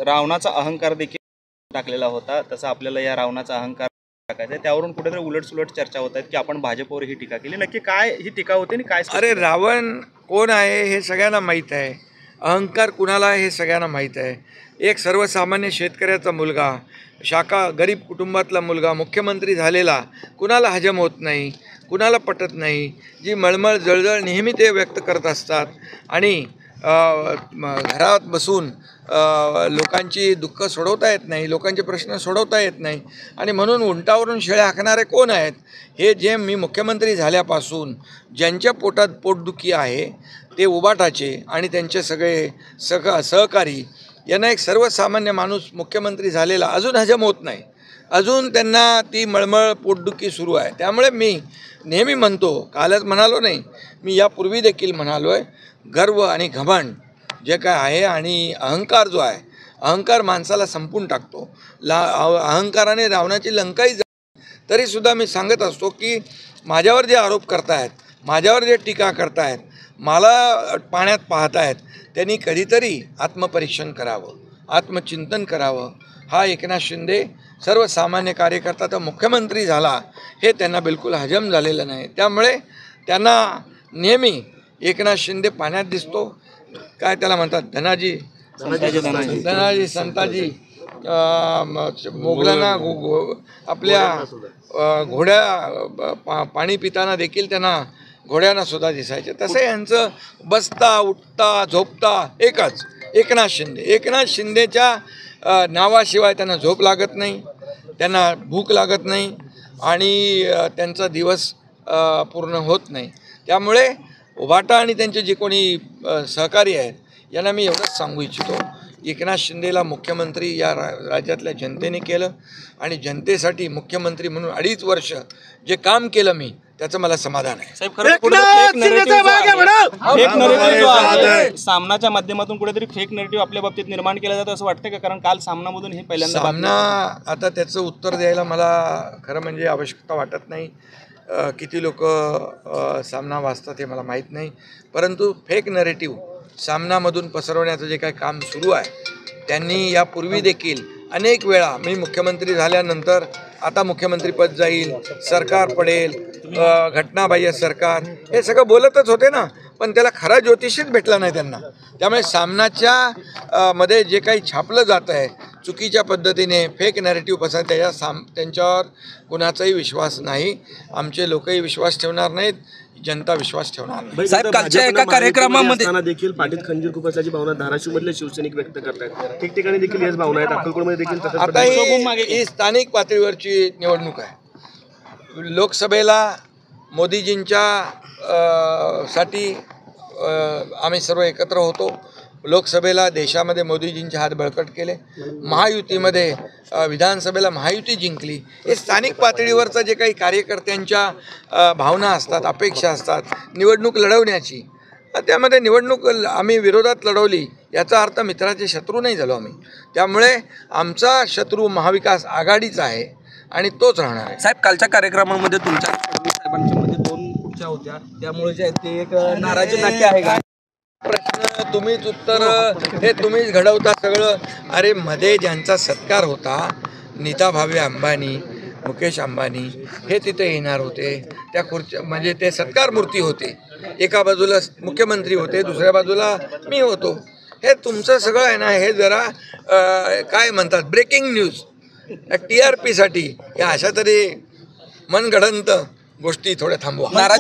रावणाचा अहंकार देखील टाकलेला होता, तसा आपल्याला या रावणाचा अहंकार टाकायचा आहे. त्यावरून कुठेतरी उलटसुलट चर्चा होत आहेत की आपण भाजपवर ही टीका केली. नक्की काय ही टीका होते आणि काय? अरे रावण कोण आहे हे सगळ्यांना माहीत आहे, अहंकार कुणाला आहे हे सगळ्यांना माहीत आहे. एक सर्वसामान्य शेतकऱ्याचा मुलगा, गरीब कुटुंबातला मुलगा, मुख्यमंत्री झालेला, कुणाला हजम होत नाही, कुणाला पटत नाही. जी मळमळ जळजळ नेहमी ते व्यक्त करत असतात आणि घरात बसून लोकांची दुःख सोडवता येत नाही, लोकांचे प्रश्न सोडवता येत नाही आणि म्हणून उंटावरून शेळ्या हाकणारे कोण आहेत? हे जे मी मुख्यमंत्री झाल्यापासून ज्यांच्या पोटात पोटदुखी आहे ते उबाटाचे आणि त्यांचे सगळे सहकारी यांना एक सर्वसामान्य माणूस मुख्यमंत्री झालेला अजून हजम होत नाही, अजून त्यांना ती मळमळ पोटदुखी सुरू आहे. त्यामुळे मी नेहमी म्हणतो, कालच म्हणालो नाही, मी यापूर्वी देखील म्हणालो आहे, गर्व आणि घमंड जे काय आहे आणि अहंकार जो आहे, अहंकार माणसाला संपून टाकतो. अहंकाराने रावणाची लंकाही तरीसुद्धा मी सांगत असतो की माझ्यावर जे आरोप करतायत, माझ्यावर जे टीका करतायत, मला पाण्यात पाहतायत, त्यांनी कधीतरी आत्मपरीक्षण करावं, आत्मचिंतन करावं. हा एकनाथ शिंदे सर्वसामान्य कार्यकर्ता तर मुख्यमंत्री झाला हे त्यांना बिलकुल हजम झालेलं नाही. त्यामुळे त्यांना नेहमी एकनाथ शिंदे पाण्यात दिसतो. काय त्याला म्हणतात, धनाजी संताजी, मोगलांना आपल्या घोड्या पाणी पिताना देखील त्यांना घोड्यांना सुद्धा दिसायचे. तसं यांचं बसता उठता झोपता एकच, एकनाथ शिंदे. एकनाथ शिंदेच्या नावाशिवाय त्यांना झोप लागत नाही, त्यांना भूक लागत नाही आणि त्यांचा दिवस पूर्ण होत नाही. त्यामुळे उभाटा आणि त्यांचे जे कोणी सहकारी आहेत यांना मी एवढंच सांगू इच्छितो, एकनाथ शिंदेला मुख्यमंत्री या राज्यातल्या जनतेने केलं आणि जनतेसाठी मुख्यमंत्री म्हणून 2.5 वर्ष जे काम केलं मी, त्याचं मला समाधान आहे. सामनाच्या माध्यमातून कुठेतरी फेक नरेटिव्ह आपल्या बाबतीत निर्माण केला जातं असं वाटतं का? कारण काल सामनामधून हे पहिल्यांदा सामना, आता त्याचं उत्तर द्यायला मला खरं म्हणजे आवश्यकता वाटत नाही. किती लोक सामना वाचतात हे मला माहीत नाही, परंतु फेक नरेटिव्ह सामनामधून पसरवण्याचं जे काही काम सुरू आहे, त्यांनी यापूर्वी देखील अनेक वेळा, मी मुख्यमंत्री झाल्यानंतर आता मुख्यमंत्रीपद जाईल, सरकार पडेल, घटनाबाह्य सरकार, हे सगळं बोलतच होते ना, पण त्याला खरा ज्योतिषीच भेटला नाही त्यांना. त्यामुळे सामनाच्या मध्ये जे काही छापलं जातं आहे चुकीच्या पद्धतीने, फेक नॅरेटिव्ह पसरत, त्यांच्यावर कुणाचाही विश्वास नाही. आमचे लोकही विश्वास ठेवणार नाहीत, जनता विश्वास ठेवणार नाही. साहेब, कालच्या एका कार्यक्रमामध्ये देखील पाठीत खंजीर खुपसल्याची भावना धाराशिवमधले शिवसैनिक व्यक्त करतात. ठिकठिकाणी देखील याच भावना आहेत, अक्कलकोटमध्ये देखील. आता ही स्थानिक पातळीवरची निवडणूक आहे. लोकसभेला मोदीजींच्या साठी आम्ही सर्व एकत्र होतो. लोकसभेला देशामध्ये मोदीजींचे हात बळकट केले, महायुतीमध्ये विधानसभेला महायुती जिंकली. हे स्थानिक पातळीवरचं जे काही कार्यकर्त्यांच्या भावना असतात, अपेक्षा असतात निवडणूक लढवण्याची, त्यामध्ये निवडणूक आम्ही विरोधात लढवली याचा अर्थ मित्राचे शत्रू नाही झालो आम्ही. त्यामुळे आमचा शत्रू महाविकास आघाडीचा आहे आणि तोच राहणार आहे. साहेब, कालच्या कार्यक्रमामध्ये तुमच्या साहेबांच्या मध्ये 2 खुर्च्या होत्या, त्यामुळे जे ते एक नाराजी नाट्य आहे का? प्रश्न तुम्हीच, उत्तर हे तुम्हीच घडवता सगळं. अरे मध्ये ज्यांचा सत्कार होता, नीता भावे अंबानी, मुकेश अंबानी हे तिथे येणार होते. त्या खुर्च्या म्हणजे ते सत्कार मूर्ती होते. एका बाजूला मुख्यमंत्री होते, दुसऱ्या बाजूला मी होतो. हे तुमचं सगळं आहे ना, हे जरा काय म्हणतात, ब्रेकिंग न्यूज, TRP साठी या अशा तरी मनगढंत गोष्टी थोड्या थांबवा.